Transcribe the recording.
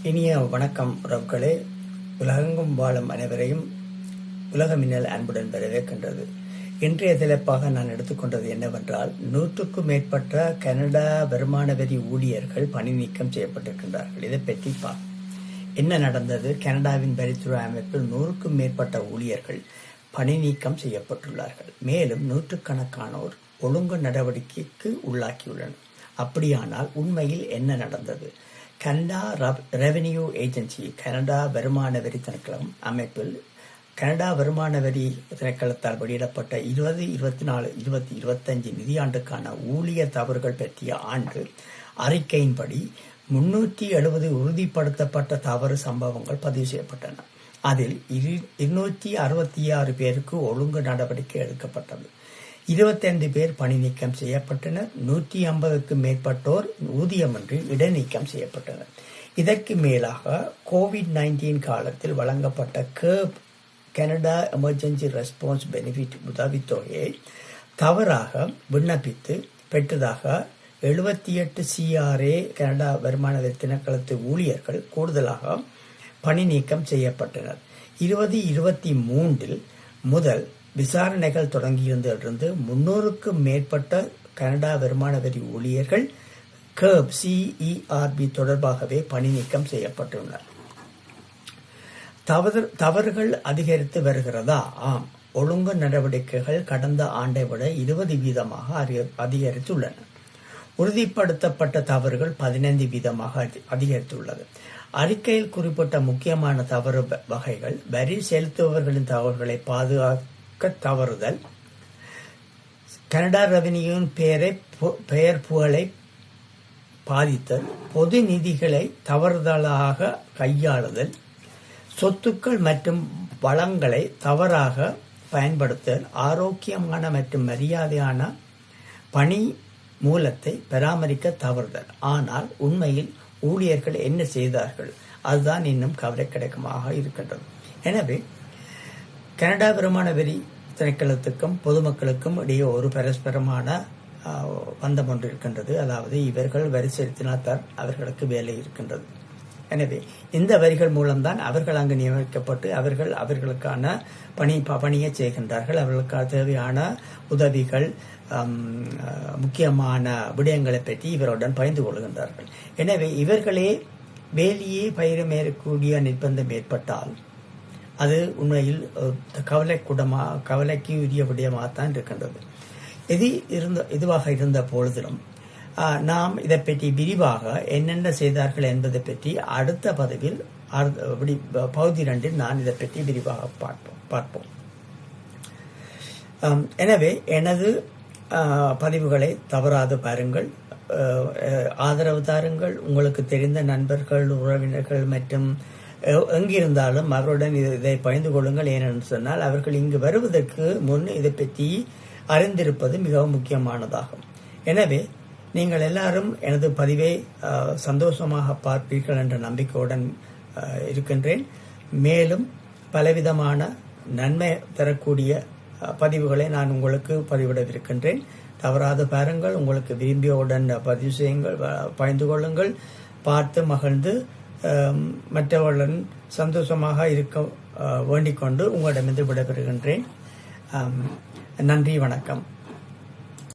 இனிய வணக்கம் உறவுகளே. உலகெங்கும் வாழும் அனைவரையும் உலக மின்னல் அன்புடன் வரவேற்கின்றது. இன்றைய தலைப்பாக நான் எடுத்துக்கொண்டது என்னவென்றால், 100க்கும் மேற்பட்ட கனடா வருமான வரி ஊழியர்கள் பணி நீக்கம் செய்யப்பட்டிருக்கின்றார்கள். இதை பற்றி என்ன நடந்தது? கனடாவின் வரித்துறை அமைப்பில் 100க்கும் மேற்பட்ட ஊழியர்கள் பணி நீக்கம் செய்யப்பட்டுள்ளார்கள். மேலும் நூற்றுக்கணக்கானோர் ஒழுங்கு நடவடிக்கைக்கு உள்ளாக்கியுள்ளனர். அப்படியானால் உண்மையில் என்ன நடந்தது? கனடா ரெவென்யூ ஏஜென்சி, கனடா வருமான வரி திணைக்களம் அமைப்பில் கனடா வருமான வரி திணைக்களத்தால் வெளியிடப்பட்ட 2024-2025 நிதியாண்டுக்கான ஊழியர் தவறுகள் பற்றிய ஆண்டு அறிக்கையின்படி 370 உறுதிப்படுத்தப்பட்ட தவறு சம்பவங்கள் பதிவு செய்யப்பட்டன. அதில் 266 பேருக்கு ஒழுங்கு நடவடிக்கை எடுக்கப்பட்டது. 25 பேர் பணி நீக்கம் செய்யப்பட்டனர். 150க்கும் மேற்பட்டோர் ஊதியமின்றி இடைநீக்கம் செய்யப்பட்டனர். இதற்கு மேலாக COVID-19 காலத்தில் வழங்கப்பட்ட கேப் கனடா எமர்ஜென்சி ரெஸ்பான்ஸ் பெனிஃபிட் உதவித்தொகையை தவறாக விண்ணப்பித்து பெற்றதாக 78 CRA கனடா வருமான வரி திணைக்களத்து ஊழியர்கள் கூடுதலாக பணி நீக்கம் செய்யப்பட்டனர். 2023 முதல் விசாரணைகள் தொடங்கியிருந்திலிருந்து 300க்கும் மேற்பட்ட கனடா வருமான வரி ஊழியர்கள் CERB தொடர்பாகவே பணி நீக்கம் செய்யப்பட்டுள்ளனர். தவறுகள் அதிகரித்து வருகிறதா? ஆம். ஒழுங்கு நடவடிக்கைகள் கடந்த ஆண்டை விட 20% அதிகரித்துள்ளன. உறுதிப்படுத்தப்பட்ட தவறுகள் 15% அதிகரித்துள்ளது. அறிக்கையில் குறிப்பிட்ட முக்கியமான தவறு வகைகள்: வரி செலுத்துபவர்களின் தவறுகளை பாதுகாக்க தவறுதல், கனடா ரெவென்யூவின் பெயர் புகழை பாதித்தல், பொது நிதிகளை தவறுதலாக கையாளுதல், சொத்துக்கள் மற்றும் வளங்களை தவறாக பயன்படுத்தல், ஆரோக்கியமான மற்றும் மரியாதையான பணி மூலத்தை பராமரிக்க தவறுதல். ஆனால் உண்மையில் ஊழியர்கள் என்ன செய்தார்கள்? அதுதான் இன்னும் கவலைக்கிடமாக இருக்கின்றது. எனவே கனடா வருமான வரி திணைக்களத்துக்கும் பொதுமக்களுக்கும் இடையே ஒரு பரஸ்பரமான பந்தம் ஒன்று இருக்கின்றது. அதாவது, இவர்கள் வரி செலுத்தினால்தான் அவர்களுக்கு வேலை இருக்கின்றது. எனவே இந்த வரிகள் மூலம்தான் அவர்கள் அங்கு நியமிக்கப்பட்டு அவர்களுக்கான பணியை செய்கின்றார்கள். அவர்களுக்கு தேவையான உதவிகள், முக்கியமான விடயங்களை பற்றி இவருடன் பகிர்ந்து கொள்கின்றார்கள். எனவே இவர்களே வேலையே பயிரமேறக்கூடிய நிர்பந்தம் ஏற்பட்டால் அது உண்மையில் கவலைக்கு உரிய விடயமாகத்தான் இருக்கின்றது. இதுவாக இருந்த பொழுதிலும் நாம் இதை பற்றி விரிவாக என்னென்ன செய்தார்கள் என்பதை பற்றி அடுத்த பகுதி 2 நான் இதை பற்றி விரிவாக பார்ப்போம். எனவே எனது பதிவுகளை தவறாது பாருங்கள், ஆதரவு தாருங்கள். உங்களுக்கு தெரிந்த நண்பர்கள், உறவினர்கள் மற்றும் எங்கிருந்தாலும் அவருடன் இதை பகிர்ந்து கொள்ளுங்கள். ஏனென்று சொன்னால், அவர்கள் இங்கு வருவதற்கு முன் இதை பற்றி அறிந்திருப்பது மிகவும் முக்கியமானதாகும். எனவே நீங்கள் எல்லாரும் எனது பதிவை சந்தோஷமாக பார்ப்பீர்கள் என்ற நம்பிக்கையுடன் இருக்கின்றேன். மேலும் பலவிதமான நன்மை தரக்கூடிய பதிவுகளை நான் உங்களுக்கு பதிவிடவிருக்கின்றேன். தவறாது பாருங்கள். உங்களுக்கு விரும்பியவுடன் பதிவு செய்யுங்கள், பகிர்ந்து கொள்ளுங்கள். பார்த்து மகிழ்ந்து மற்றவர்களுடன் சந்தோஷமாக இருக்க வேண்டிக் கொண்டு உங்களிடமிருந்து விடைபெறுகின்றேன். நன்றி, வணக்கம்.